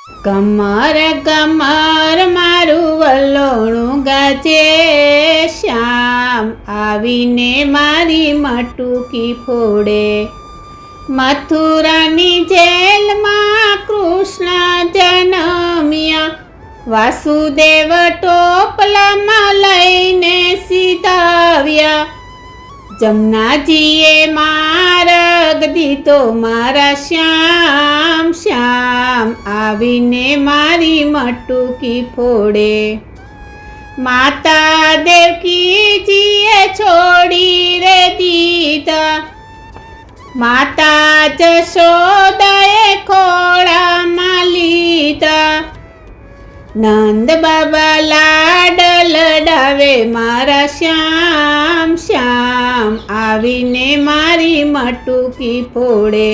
કમર કમર મારું વલોણું ગાજે શ્યામ, આવીને મારી મટુકી ફોડે. મથુરાની જેલમાં કૃષ્ણ જન્મ્યા, વાસુદેવ ટોપલામાં લઈને સીધાવ્યા. જમનાજીએ માર્ગ દીધો મારા શ્યામ શ્યામ, આવીને મારી મટુકી ફોડે. માતા દેવકીજીએ છોડી રે દીધા, માતા જશોદાએ ખોળામાં લીધા. નંદ બાબા લાડ લડાવે મારા શ્યામ શ્યામ, આવીને મારી મટુકી ફોડે.